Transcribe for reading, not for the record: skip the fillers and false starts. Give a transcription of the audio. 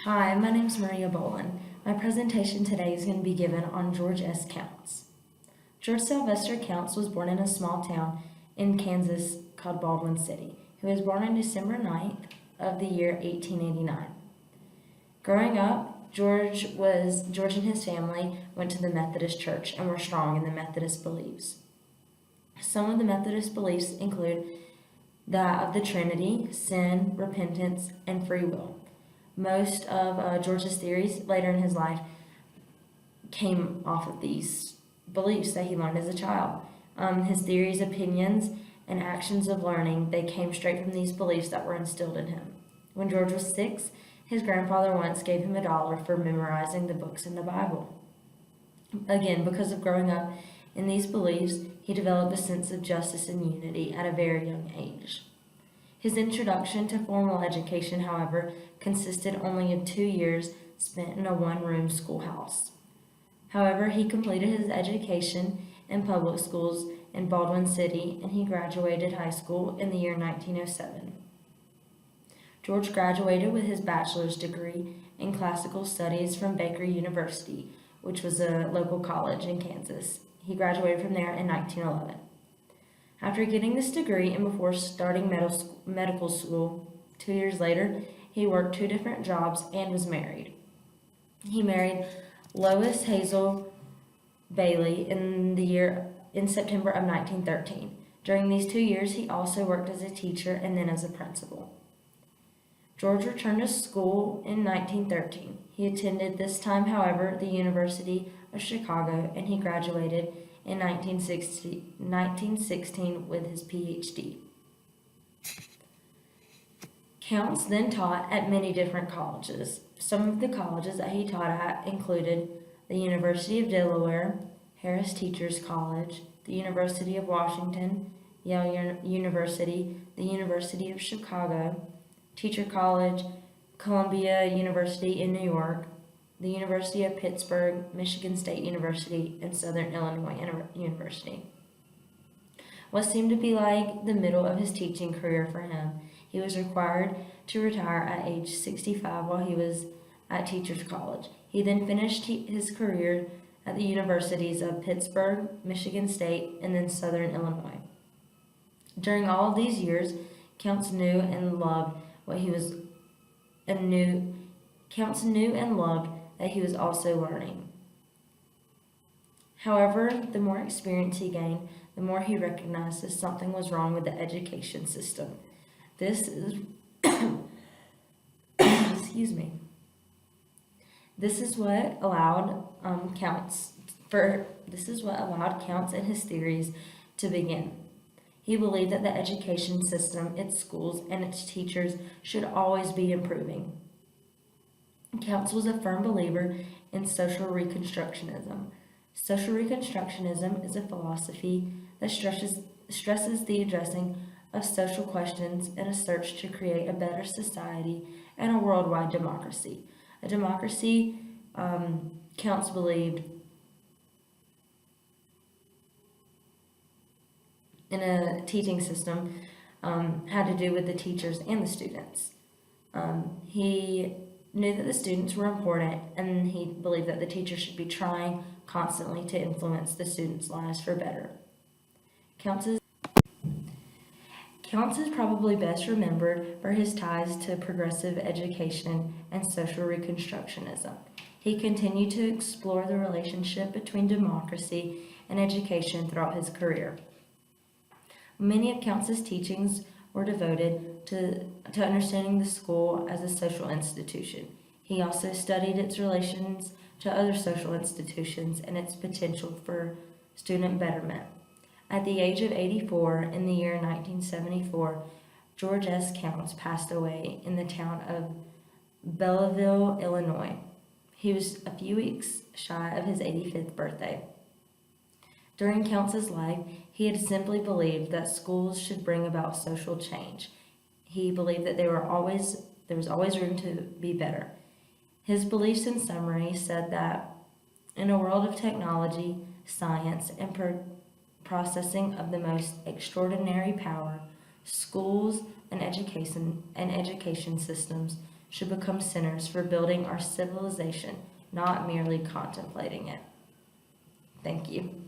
Hi, my name is Maria Bolin. My presentation today is going to be given on George S. Counts. George Sylvester Counts was born in a small town in Kansas called Baldwin City. He was born on December 9th of the year 1889. Growing up, George and his family went to the Methodist Church and were strong in the Methodist beliefs. Some of the Methodist beliefs include that of the Trinity, sin, repentance, and free will. Most of George's theories later in his life came off of these beliefs that he learned as a child. His theories, opinions, and actions of learning, they came straight from these beliefs that were instilled in him. When George was 6, his grandfather once gave him $1 for memorizing the books in the Bible. Again, because of growing up in these beliefs, he developed a sense of justice and unity at a very young age. His introduction to formal education, however, consisted only of 2 years spent in a one-room schoolhouse. However, he completed his education in public schools in Baldwin City, and he graduated high school in the year 1907. George graduated with his bachelor's degree in classical studies from Baker University, which was a local college in Kansas. He graduated from there in 1911. After getting this degree and before starting medical school, 2 years later, he worked 2 different jobs and was married. He married Lois Hazel Bailey in September of 1913. During these 2 years, he also worked as a teacher and then as a principal. George returned to school in 1913. He attended this time, however, the University of Chicago, and he graduated in 1916 with his PhD. Counts then taught at many different colleges. Some of the colleges that he taught at included the University of Delaware, Harris Teachers College, the University of Washington, Yale University, the University of Chicago, Teacher College, Columbia University in New York, the University of Pittsburgh, Michigan State University, and Southern Illinois University. What seemed to be like the middle of his teaching career for him, he was required to retire at age 65 while he was at Teachers College. He then finished his career at the universities of Pittsburgh, Michigan State, and then Southern Illinois. During all of these years, Counts knew and loved that he was also learning. However, the more experience he gained, the more he recognized that something was wrong with the education system. This is excuse me. This is what allowed Counts and his theories to begin. He believed that the education system, its schools, and its teachers should always be improving. Counts was a firm believer in social reconstructionism. Social reconstructionism is a philosophy that stresses the addressing of social questions in a search to create a better society and a worldwide democracy. A democracy, Counts believed, in a teaching system had to do with the teachers and the students. He knew that the students were important, and he believed that the teachers should be trying constantly to influence the students' lives for better. Counts is probably best remembered for his ties to progressive education and social reconstructionism. He continued to explore the relationship between democracy and education throughout his career. Many of Counts' teachings were devoted to understanding the school as a social institution. He also studied its relations to other social institutions and its potential for student betterment. At the age of 84, in the year 1974, George S. Counts passed away in the town of Belleville, Illinois. He was a few weeks shy of his 85th birthday. During Counts' life, he had simply believed that schools should bring about social change. He believed that there was always room to be better. His beliefs, in summary, said that in a world of technology, science, and processing of the most extraordinary power, schools and education systems should become centers for building our civilization, not merely contemplating it. Thank you.